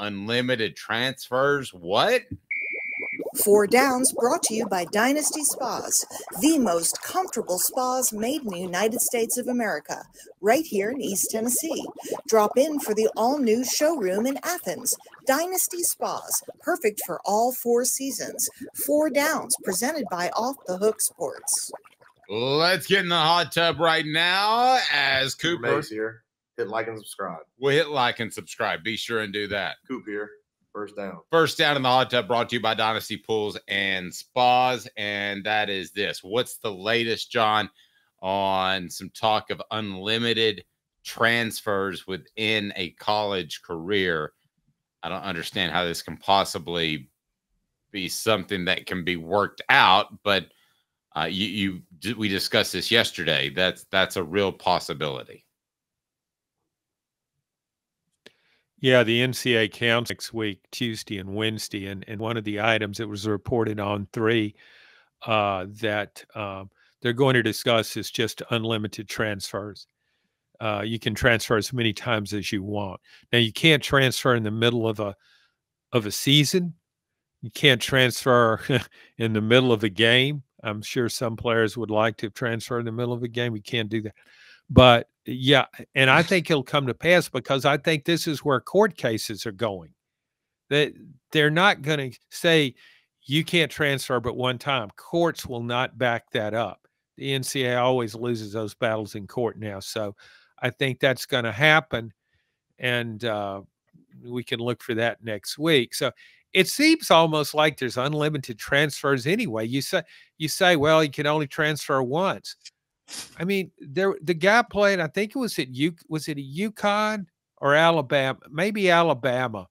unlimited transfers. What? 4 Downs brought to you by Dynasty Spas, the most comfortable spas made in the United States of America, right here in East Tennessee. Drop in for the all-new showroom in Athens. Dynasty Spas, perfect for all 4 seasons. 4 Downs, presented by Off the Hook Sports. Let's get in the hot tub right now as Cooper. Mace here. Hit like and subscribe. We'll hit like and subscribe. Be sure and do that. Coop here. First down. First down in the hot tub brought to you by Dynasty Pools and Spas. And that is this. What's the latest, John, on some talk of unlimited transfers within a college career? I don't understand how this can possibly be something that can be worked out, but we discussed this yesterday. That's a real possibility. Yeah, the NCAA Council next week, Tuesday and Wednesday, and one of the items that was reported on 3 that they're going to discuss is just unlimited transfers. You can transfer as many times as you want. Now, you can't transfer in the middle of a season. You can't transfer in the middle of a game. I'm sure some players would like to transfer in the middle of a game. We can't do that. But yeah, and I think it'll come to pass because I think this is where court cases are going. They're not going to say you can't transfer but one time. Courts will not back that up. The NCAA always loses those battles in court now. So I think that's going to happen, and we can look for that next week. So it seems almost like there's unlimited transfers anyway. You say, well, you can only transfer once. I mean, the guy played, I think it was at UConn or Alabama, maybe Alabama.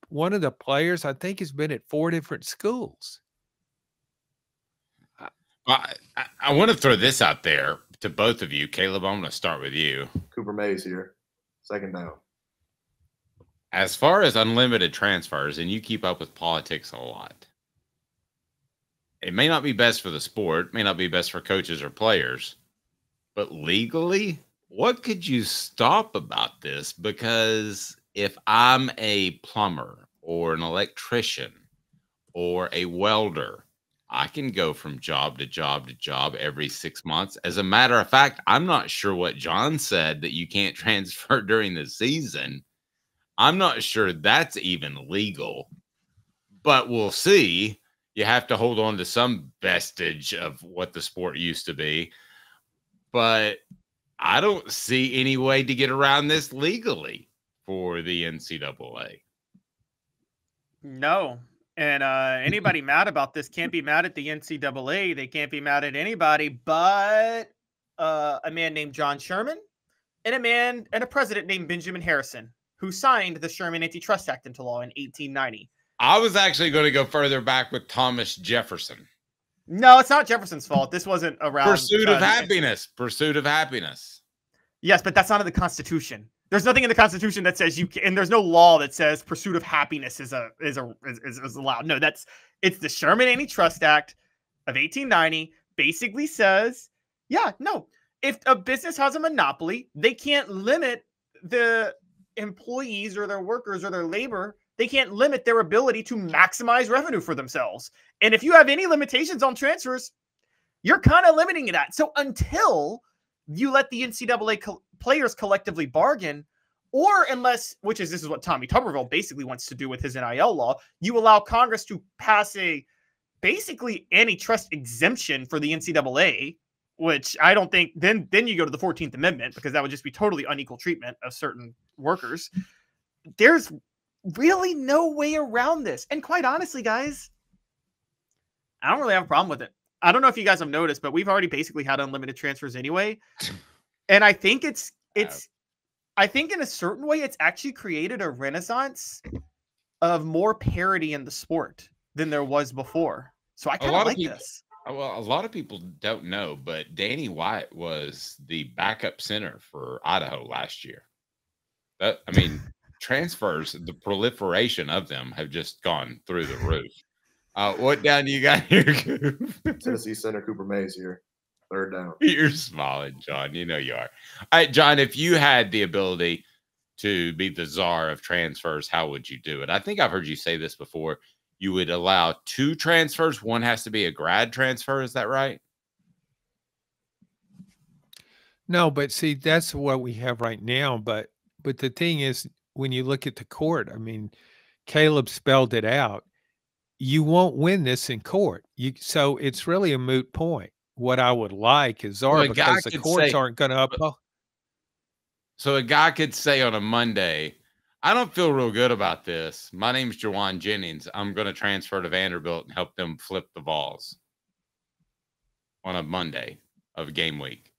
One of the players, I think, has been at 4 different schools. I want to throw this out there to both of you. Caleb, I'm going to start with you. Cooper Mays here. Second down. As far as unlimited transfers, and you keep up with politics a lot, it may not be best for the sport, may not be best for coaches or players, but legally, what could you stop about this? Because if I'm a plumber or an electrician or a welder, I can go from job to job to job every 6 months. As a matter of fact, I'm not sure what John said that you can't transfer during the season. I'm not sure that's even legal, but we'll see. You have to hold on to some vestige of what the sport used to be. But I don't see any way to get around this legally for the NCAA. No. And anybody mad about this can't be mad at the NCAA. They can't be mad at anybody but a man named John Sherman and a president named Benjamin Harrison, who signed the Sherman Antitrust Act into law in 1890. I was actually going to go further back with Thomas Jefferson. No, it's not Jefferson's fault. This wasn't around. Pursuit of happiness. Pursuit of happiness. Yes, but that's not in the Constitution. There's nothing in the Constitution that says you can, and there's no law that says pursuit of happiness is allowed. No, it's the Sherman Antitrust Act of 1890 basically says, yeah, no, if a business has a monopoly, they can't limit the employees or their workers or their labor. They can't limit their ability to maximize revenue for themselves. And if you have any limitations on transfers, you're kind of limiting that. So until you let the NCAA players collectively bargain, or unless, this is what Tommy Tuberville basically wants to do with his NIL law, you allow Congress to pass a basically antitrust exemption for the NCAA, which I don't think, then you go to the 14th Amendment, because that would just be totally unequal treatment of certain workers. There's really no way around this. And quite honestly, guys, I don't really have a problem with it. I don't know if you guys have noticed, but we've already basically had unlimited transfers anyway. And I think I think in a certain way, it's actually created a renaissance of more parity in the sport than there was before. So I kind of like this. Well, a lot of people don't know, but Danny White was the backup center for Idaho last year. Transfers, the proliferation of them have just gone through the roof. What down do you got here, Coop? Tennessee center Cooper Mays here. Third down. You're smiling, John. You know you are. All right, John, if you had the ability to be the czar of transfers, how would you do it? I think I've heard you say this before. You would allow 2 transfers. One has to be a grad transfer. Is that right? No, but see, that's what we have right now. But the thing is, when you look at the court, I mean, Caleb spelled it out. You won't win this in court. So it's really a moot point. What I would like is Well, because the courts aren't going to uphold. So a guy could say on a Monday, I don't feel real good about this. My name's Jawan Jennings. I'm going to transfer to Vanderbilt and help them flip the balls on a Monday of game week.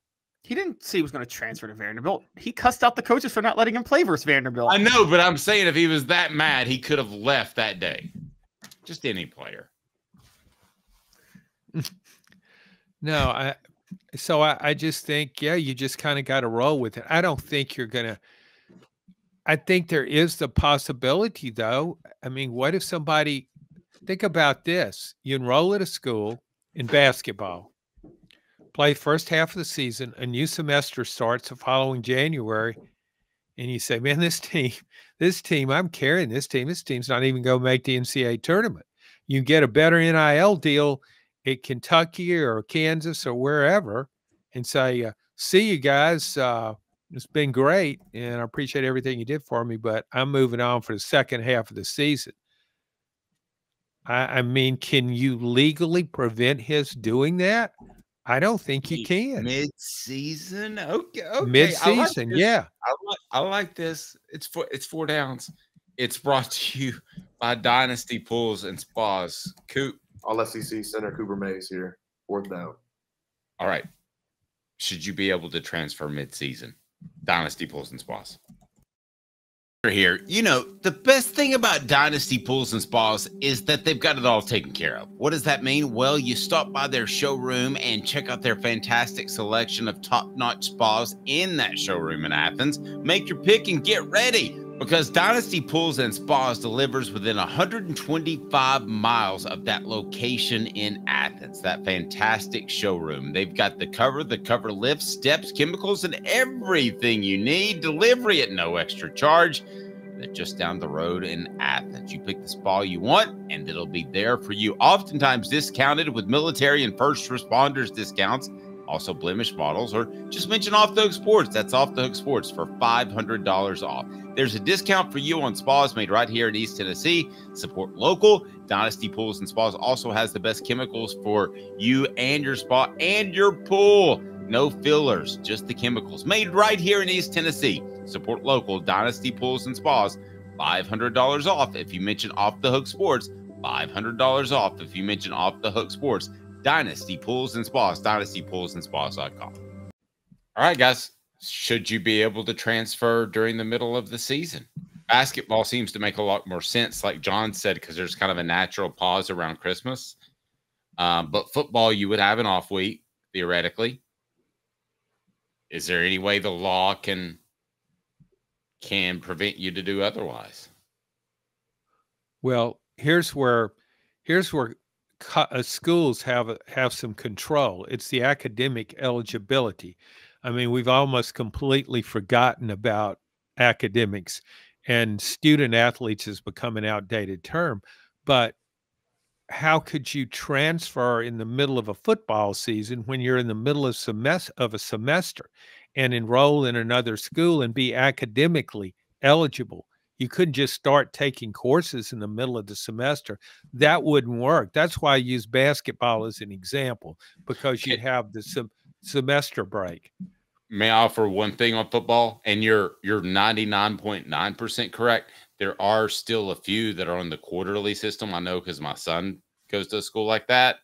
He didn't say he was going to transfer to Vanderbilt. He cussed out the coaches for not letting him play versus Vanderbilt. I know, but I'm saying if he was that mad, he could have left that day. Just any player. No, I just think, yeah, you just kind of got to roll with it. I don't think you're going to. I think there is the possibility, though. I mean, what if somebody, think about this. You enroll at a school in basketball, play first half of the season, a new semester starts the following January, and you say, man, this team, I'm carrying this team. This team's not even going to make the NCAA tournament. You get a better NIL deal at Kentucky or Kansas or wherever and say, see you guys. It's been great, and I appreciate everything you did for me, but I'm moving on for the second half of the season. I mean, can you legally prevent his doing that? I don't think you can. Mid-season? Okay. Mid-season, yeah. I like this. It's 4 downs. It's brought to you by Dynasty Pools and Spas. Coop. All SEC center Cooper Mays here. 4th down. All right. Should you be able to transfer mid-season? Dynasty Pools and Spas. Here, you know, the best thing about Dynasty Pools and Spas is that they've got it all taken care of. What does that mean? Well, you stop by their showroom and check out their fantastic selection of top-notch spas in that showroom in Athens. Make your pick and get ready, because Dynasty Pools and Spas delivers within 125 miles of that location in Athens, that fantastic showroom. They've got the cover lift, steps, chemicals, and everything you need. Delivery at no extra charge. They're just down the road in Athens. You pick the spa you want, and it'll be there for you. Oftentimes discounted with military and first responders discounts. Also blemish models, or just mention Off the Hook Sports. That's Off the Hook Sports for $500 off. There's a discount for you on spas made right here in East Tennessee. Support local. Dynasty Pools and Spas also has the best chemicals for you and your spa and your pool. No fillers, just the chemicals made right here in East Tennessee. Support local. Dynasty Pools and Spas, $500 off if you mention Off the Hook Sports. $500 off if you mention Off the Hook Sports. Dynasty Pools and Spas, dynastypoolsandspas.com. All right, guys. Should you be able to transfer during the middle of the season? Basketball seems to make a lot more sense, like John said, because there's kind of a natural pause around Christmas. But football, you would have an off week, theoretically. Is there any way the law can prevent you to do otherwise? Well, here's where schools have some control. It's the academic eligibility. I mean, we've almost completely forgotten about academics, and student athletes has become an outdated term. But how could you transfer in the middle of a football season when you're in the middle of a semester and enroll in another school and be academically eligible? You couldn't just start taking courses in the middle of the semester. That wouldn't work. That's why I use basketball as an example, because you have the semester break. May I offer one thing on football? And you're 99.9% correct. There are still a few that are on the quarterly system. I know, because my son goes to a school like that.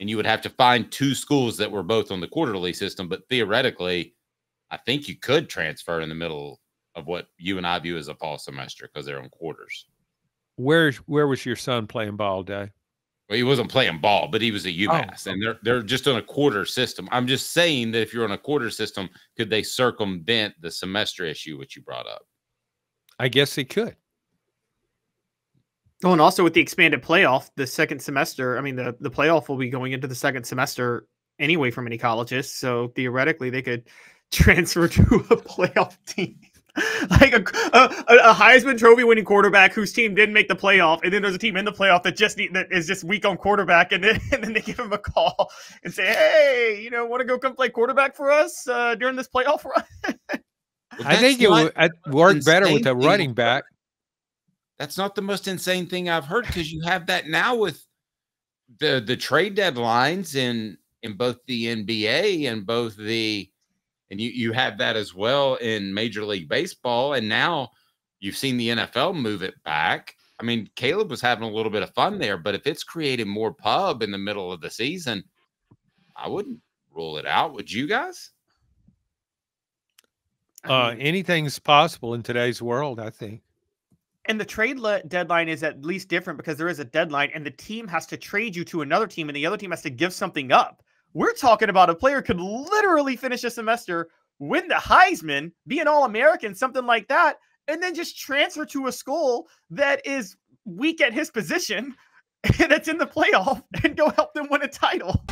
And you would have to find 2 schools that were both on the quarterly system. But theoretically, I think you could transfer in the middle of what you and I view as a fall semester, because they're on quarters. Where was your son playing ball, Dave? Well, he wasn't playing ball, but he was at UMass, and they're just on a quarter system. I'm just saying that if you're on a quarter system, could they circumvent the semester issue which you brought up? I guess they could. Oh, and also with the expanded playoff, the second semester, I mean, the playoff will be going into the second semester anyway for many colleges. So theoretically, they could transfer to a playoff team. Like a Heisman Trophy winning quarterback whose team didn't make the playoff, and then there's a team in the playoff that is just weak on quarterback, and then they give him a call and say, "Hey, want to go come play quarterback for us during this playoff run?" I think it would work better with a running back. That's not the most insane thing I've heard, because you have that now with the trade deadlines in both the NBA and and you have that as well in Major League Baseball, and now you've seen the NFL move it back. I mean, Caleb was having a little bit of fun there, but if it's creating more pub in the middle of the season, I wouldn't rule it out. Would you guys? Anything's possible in today's world, I think. And the trade deadline is at least different because there is a deadline, and the team has to trade you to another team, and the other team has to give something up. We're talking about a player could literally finish a semester, win the Heisman, be an All-American, something like that, and then just transfer to a school that is weak at his position that's in the playoff and go help them win a title.